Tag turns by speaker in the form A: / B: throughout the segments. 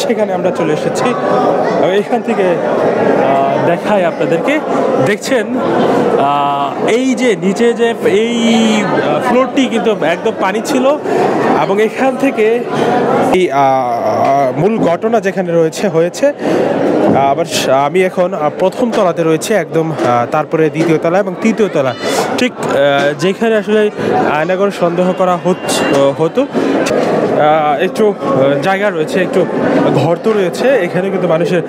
A: সেখানে আমরা চলে এসেছি। এইখান থেকে দেখাই আপনাদেরকে, দেখছেন এই যে নিচে যে এই ফ্লোরটি কিন্তু একদম পানি ছিল এবং এখান থেকে এই মূল ঘটনা যেখানে হয়েছে। আবার আমি এখন প্রথম তলাতে রয়েছে একদম, তারপরে দ্বিতীয় তলা এবং তৃতীয় তলা, ঠিক যেখানে আসলে আয়নাগর সন্দেহ করা হতো। একটু জায়গা রয়েছে, একটু গর্ত রয়েছে, এখানে কিন্তু মানুষের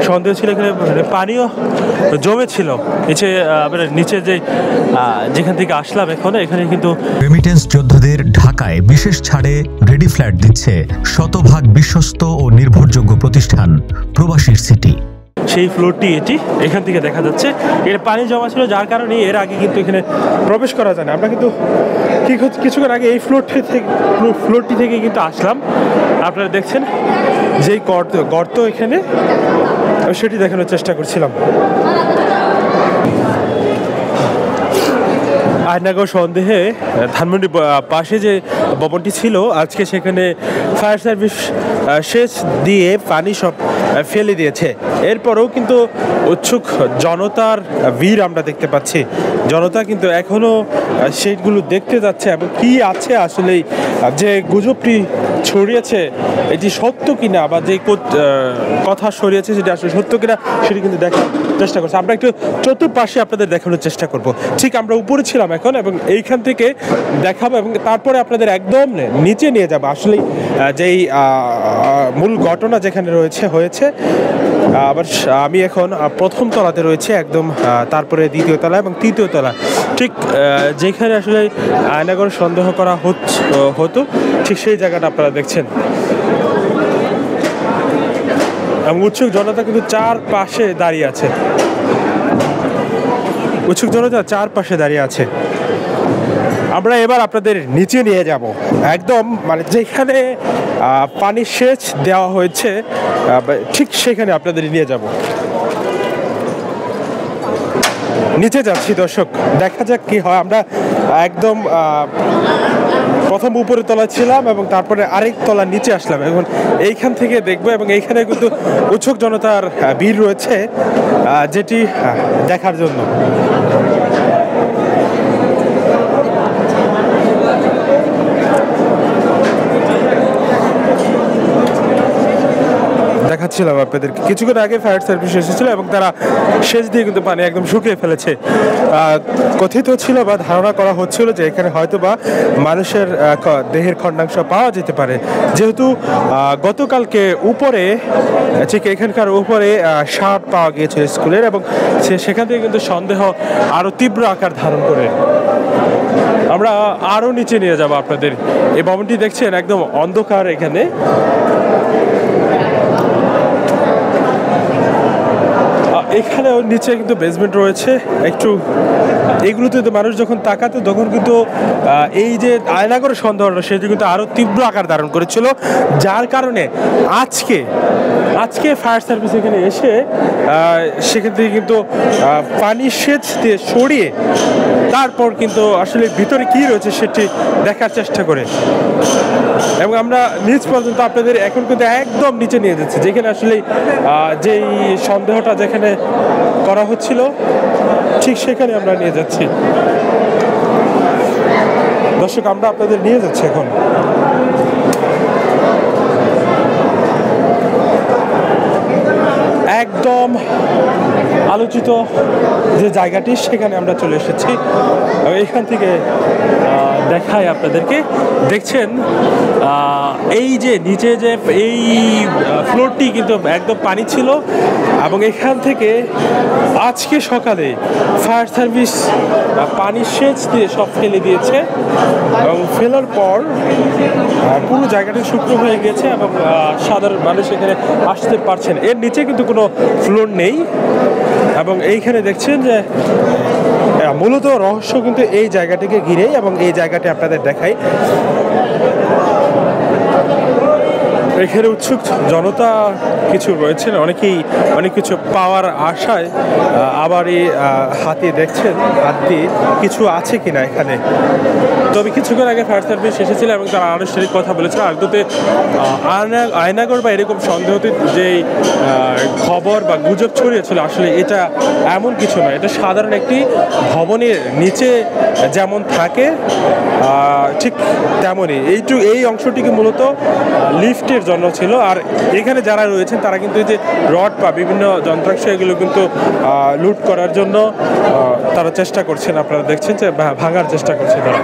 A: সন্দেহ ছিল, এখানে পানিও জমেছিল নিচে যেখান থেকে আসলাম এখানে কিন্তু
B: রেমিটেন্স যোদ্ধাদের ঢাকায় বিশেষ ছাড়ে রেডি ফ্ল্যাট দিচ্ছে শতভাগ বিশ্বস্ত ও নির্ভরযোগ্য প্রতিষ্ঠান প্রবাসীর সিটি।
A: সেই ফ্লোরটি এখান থেকে দেখা যাচ্ছে, এর পানি জমা ছিল, যার কারণে এর আগে কিন্তু এখানে প্রবেশ করা যায় না। আমরা কিন্তু কিছুক্ষণ আগে এই ফ্লোরটি থেকে কিন্তু আসলাম। আপনারা দেখছেন যেই গর্ত এখানে, সেটি দেখানোর চেষ্টা করছিলাম। আয়নাগর সন্দেহে ধানমন্ডি পাশে যে ভবনটি ছিল, আজকে সেখানে ফায়ার সার্ভিস সেচ দিয়ে পানি সব ফেলে দিয়েছে। এরপরেও কিন্তু উৎসুক জনতার ভিড় আমরা দেখতে পাচ্ছি। জনতা কিন্তু এখনো সেইগুলো দেখতে যাচ্ছে এবং কি আছে আসলে যে গুজবটি ছড়িয়েছে এটি সত্য কিনা, বা যে কথা ছড়িয়েছে সেটি আসলে সত্য কিনা সেটি কিন্তু দেখার চেষ্টা করছে। আমরা একটু চতুর্পাশে আপনাদের দেখানোর চেষ্টা করব। ঠিক আমরা উপরে ছিলাম এখন এবং এইখান থেকে দেখাবো এবং তারপরে আপনাদের একদম নিচে নিয়ে যাবো আসলে যেই মূল ঘটনা যেখানে হয়েছে। আবার আমি এখন প্রথম তলাতে রয়েছে একদম, তারপরে দ্বিতীয় তলা এবং তৃতীয় তলা, ঠিক যেখানে আসলে আয়নাগর সন্দেহ করা হতো, ঠিক সেই জায়গাটা আপনারা দেখছেন। এবং উৎসুক জনতা কিন্তু চারপাশে দাঁড়িয়ে আছে, উৎসুক জনতা চারপাশে দাঁড়িয়ে আছে। আমরা এবার আপনাদের নিচে নিয়ে যাব, একদম যেখানে পানির সেচ দেওয়া হয়েছে ঠিক সেখানে আপনাদের নিয়ে যাব। নিচে যাচ্ছি দর্শক, দেখা যাক কি হয়। আমরা একদম প্রথম উপরের তলায় ছিলাম এবং তারপরে আরেক তলা নিচে আসলাম। এখন এইখান থেকে দেখবো এবং এইখানে কিন্তু উৎসুক জনতার ভিড় রয়েছে যেটি দেখার জন্য। দেখাচ্ছিলাম আপনাদেরকে, কিছুক্ষণ আগে ফায়ার সার্ভিস এসেছিল এবং তারা সেচ দিয়ে কিন্তু পানি একদম শুকিয়ে ফেলেছে। কথিত ছিল বা ধারণা করা হচ্ছিল যে এখানে হয়তো বা মানুষের দেহের খণ্ডাংশ পাওয়া যেতে পারে, যেহেতু গতকালকে উপরে ঠিক এখানকার উপরে শার্ট পাওয়া গিয়েছে স্কুলের, এবং সেখান থেকে কিন্তু সন্দেহ আরো তীব্র আকার ধারণ করে। আমরা আরো নিচে নিয়ে যাব আপনাদের। এই ভবনটি দেখছেন একদম অন্ধকার, এখানে এখানেও নিচে কিন্তু বেসমেন্ট রয়েছে। একটু এইগুলোতে মানুষ যখন তাকাতো তখন কিন্তু এই যে আয়নাগরের সন্দেহটা সেটি কিন্তু আরো তীব্র আকার ধারণ করেছিল, যার কারণে আজকে ফায়ার সার্ভিস এখানে এসে সেখান থেকে কিন্তু পানি সেচ দিয়ে সরিয়ে তারপর কিন্তু আসলে ভিতরে কি রয়েছে সেটি দেখার চেষ্টা করে। এবং আমরা নিচ পর্যন্ত আপনাদের এখন কিন্তু একদম নিচে নিয়ে যাচ্ছি, যেখানে আসলে যেই সন্দেহটা যেখানে করা হচ্ছিল ঠিক সেখানে আমরা নিয়ে যাচ্ছি। দর্শক, আমরা আপনাদের নিয়ে যাচ্ছি এখন। একদম আলোচিত যে জায়গাটি সেখানে আমরা চলে এসেছি। এইখান থেকে দেখাই আপনাদেরকে, দেখছেন এই যে নিচে যে এই ফ্লোরটি কিন্তু একদম পানি ছিল এবং এখান থেকে আজকে সকালে ফায়ার সার্ভিস পানি সেচ দিয়ে সব ফেলে দিয়েছে এবং ফেলার পর পুরো জায়গাটা শুকনো হয়ে গেছে এবং সাধারণ মানুষ এখানে আসতে পারছেন। এর নিচে কিন্তু কোনো ফ্লোর নেই এবং এইখানে দেখছেন যে মূলত রহস্য কিন্তু এই জায়গাটিকে ঘিরেই, এবং এই জায়গাটি আপনাদের দেখাই। এখানে উৎসুক জনতা কিছু রয়েছেন, অনেকেই অনেক কিছু পাওয়ার আশায় আবার এই হাতি দেখছেন, হাতি কিছু আছে কিনা এখানে। তবে কিছুক্ষণ আগে ফায়ার সার্ভিস এসেছিল এবং তারা আনুষ্ঠানিক কথা বলেছিল। আদতে আয়নাগর বা এরকম সন্দেহতীত যে খবর বা গুজব ছড়িয়েছিল, আসলে এটা এমন কিছু নয়। এটা সাধারণ একটি ভবনের নিচে যেমন থাকে ঠিক তেমনই এই অংশটিকে মূলত লিফটের জন্য ছিল। আর এখানে যারা রয়েছেন তারা কিন্তু এই যে রড বা বিভিন্ন যন্ত্রাংশ এগুলো কিন্তু লুট করার জন্য তারা চেষ্টা করছেন। আপনারা দেখছেন যে ভাঙার চেষ্টা করছে তারা।